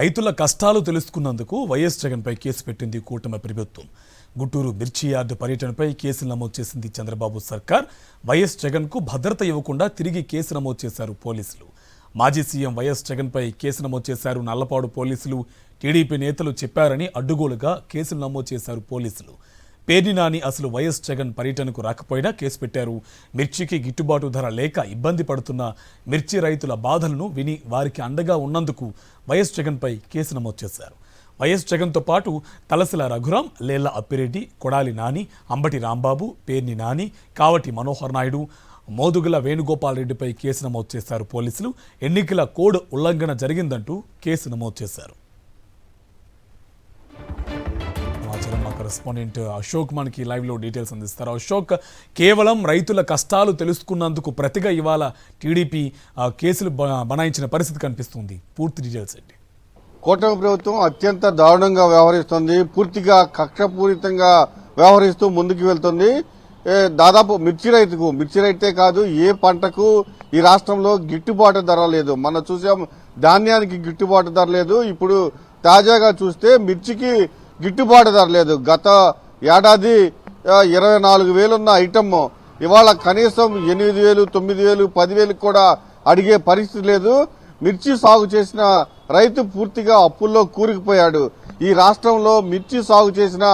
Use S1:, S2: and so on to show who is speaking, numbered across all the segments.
S1: రైతుల కష్టాలు తెలుసుకున్నందుకు వైఎస్ జగన్పై కేసు పెట్టింది కూటమి ప్రభుత్వం. గుంటూరు మిర్చి యార్డు పర్యటనపై కేసులు నమోదు చేసింది చంద్రబాబు సర్కార్. వైఎస్ జగన్కు భద్రత ఇవ్వకుండా తిరిగి కేసు నమోదు చేశారు పోలీసులు. మాజీ సీఎం వైఎస్ జగన్పై కేసు నమోదు చేశారు నల్లపాడు పోలీసులు. టీడీపీ నేతలు చెప్పారని అడ్డుగోలుగా కేసులు నమోదు చేశారు పోలీసులు. పేర్ని నాని అసలు వైఎస్ జగన్ పర్యటనకు రాకపోయినా కేసు పెట్టారు. మిర్చికి గిట్టుబాటు ధర లేక ఇబ్బంది పడుతున్న మిర్చి రైతుల బాధలను విని వారికి అండగా ఉన్నందుకు వైఎస్ జగన్పై కేసు నమోదు చేశారు. వైఎస్ జగన్తో పాటు తలసిల రఘురాం, లేళ్ల అప్పిరెడ్డి, కొడాలి నాని, అంబటి రాంబాబు, పేర్ని నాని, కావటి మనోహర్ నాయుడు, మోదుగుల వేణుగోపాల్ రెడ్డిపై కేసు నమోదు చేశారు పోలీసులు. ఎన్నికల కోడ్ ఉల్లంఘన జరిగిందంటూ కేసు నమోదు చేశారు. మా కరెస్పాండెంట్ అశోక్ మనకి లైవ్ లో డీటెయిల్స్ అందిస్తారు. అశోక్, కేవలం రైతుల కష్టాలు తెలుసుకున్నందుకు ప్రతిగా ఇవాళ టీడీపీ కేసులు బనాయించిన పరిస్థితి కనిపిస్తుంది. పూర్తి డీటెయిల్స్ ఏంటి?
S2: కూటమి ప్రభుత్వం అత్యంత దారుణంగా వ్యవహరిస్తుంది. పూర్తిగా కక్షపూరితంగా వ్యవహరిస్తూ ముందుకు వెళ్తుంది. దాదాపు మిర్చి రైతే కాదు, ఏ పంటకు ఈ రాష్ట్రంలో గిట్టుబాటు ధర లేదు. మనం చూసాం, ధాన్యానికి గిట్టుబాటు ధర లేదు. ఇప్పుడు తాజాగా చూస్తే మిర్చికి గిట్టుబాటు ధర లేదు. గత ఏడాది 24,000 ఉన్న ఐటమ్ ఇవాళ కనీసం 8,000, 9,000, 10,000 కూడా అడిగే పరిస్థితి లేదు. మిర్చి సాగు చేసిన రైతు పూర్తిగా అప్పుల్లో కూరుకుపోయాడు. ఈ రాష్ట్రంలో మిర్చి సాగు చేసిన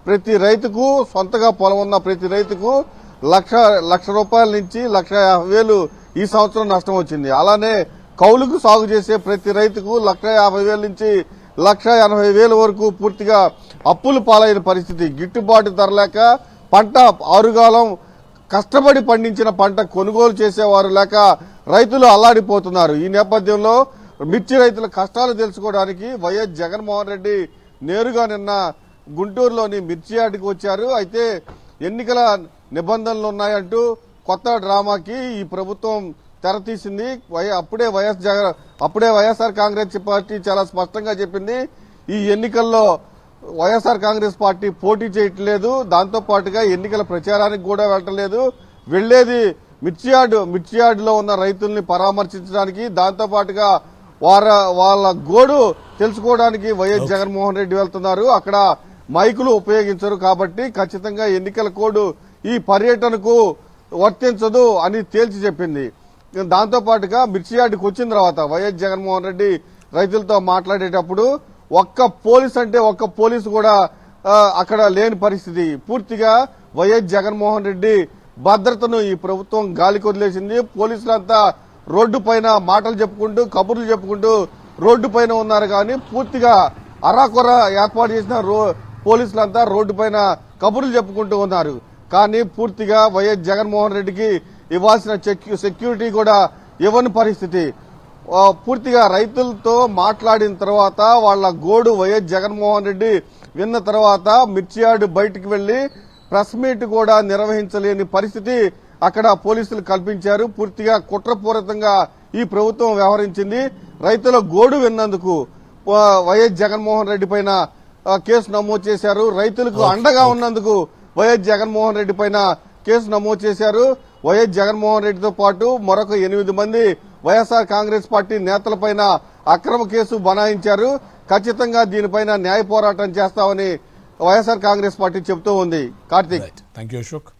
S2: ప్రతి రైతుకు, సొంతగా పొలం ఉన్న ప్రతి రైతుకు లక్ష రూపాయల నుంచి 1,50,000 ఈ సంవత్సరం నష్టం వచ్చింది. అలానే కౌలుకు సాగు చేసే ప్రతి రైతుకు 1,50,000 నుంచి 1,80,000 వరకు పూర్తిగా అప్పులు పాలైన పరిస్థితి. గిట్టుబాటు ధర లేక పంట ఆరుగాలం కష్టపడి పండించిన పంట కొనుగోలు చేసేవారు లేక రైతులు అల్లాడిపోతున్నారు. ఈ నేపథ్యంలో మిర్చి రైతుల కష్టాలు తెలుసుకోవడానికి వైఎస్ జగన్మోహన్ రెడ్డి నేరుగా నిన్న గుంటూరులోని మిర్చి యార్డుకు వచ్చారు. అయితే ఎన్నికల నిబంధనలు ఉన్నాయంటూ కొత్త డ్రామాకి ఈ ప్రభుత్వం తెరతీసింది. అప్పుడే వైఎస్ఆర్ కాంగ్రెస్ పార్టీ చాలా స్పష్టంగా చెప్పింది, ఈ ఎన్నికల్లో వైఎస్ఆర్ కాంగ్రెస్ పార్టీ పోటీ చేయట్లేదు. దాంతో పాటుగా ఎన్నికల ప్రచారానికి కూడా వెళ్ళలేదు. వెళ్లేది మిర్చి యార్డులో ఉన్న రైతుల్ని పరామర్శించడానికి, దాంతో పాటుగా వాళ్ళ గోడు తెలుసుకోవడానికి వైఎస్ జగన్మోహన్ రెడ్డి వెళ్తున్నారు. అక్కడ మైకులు ఉపయోగించరు కాబట్టి ఖచ్చితంగా ఎన్నికల కోడ్ ఈ పర్యటనకు వర్తించదు అని తేల్చి చెప్పింది. దాంతో పాటుగా మిర్చి యార్డుకు వచ్చిన తర్వాత వైఎస్ జగన్మోహన్ రెడ్డి రైతులతో మాట్లాడేటప్పుడు ఒక్క పోలీసు కూడా అక్కడ లేని పరిస్థితి. పూర్తిగా వైఎస్ జగన్మోహన్ రెడ్డి భద్రతను ఈ ప్రభుత్వం గాలి కొదిలేసింది. పోలీసులంతా రోడ్డు పైన మాటలు చెప్పుకుంటూ, కబుర్లు చెప్పుకుంటూ రోడ్డు పైన ఉన్నారు. కానీ పూర్తిగా అరాకొర ఏర్పాటు చేసిన పోలీసులంతా రోడ్డు పైన కబుర్లు చెప్పుకుంటూ ఉన్నారు. కానీ పూర్తిగా వైఎస్ జగన్మోహన్ రెడ్డికి ఇవ్వాల్సిన సెక్యూరిటీ కూడా ఇవ్వని పరిస్థితి. పూర్తిగా రైతులతో మాట్లాడిన తర్వాత వాళ్ల గోడు వైఎస్ జగన్మోహన్ రెడ్డి విన్న తర్వాత మిర్చి యార్డు బయటకు వెళ్లి ప్రెస్ మీట్ కూడా నిర్వహించలేని పరిస్థితి అక్కడ పోలీసులు కల్పించారు. పూర్తిగా కుట్రపూరితంగా ఈ ప్రభుత్వం వ్యవహరించింది. రైతుల గోడు విన్నందుకు వైఎస్ జగన్మోహన్ రెడ్డి పైన కేసు నమోదు చేశారు. రైతులకు అండగా ఉన్నందుకు వైఎస్ జగన్మోహన్ రెడ్డి పైన కేసు నమోదు చేశారు. వైఎస్ జగన్మోహన్ రెడ్డితో పాటు మరొక 8 మంది వైఎస్ఆర్ కాంగ్రెస్ పార్టీ నేతలపైన అక్రమ కేసు బనాయించారు. ఖచ్చితంగా దీనిపైన న్యాయ పోరాటం చేస్తామని వైఎస్ఆర్ కాంగ్రెస్ పార్టీ చెబుతూ ఉంది. కార్తీక్.
S1: థాంక్యూ అశోక్.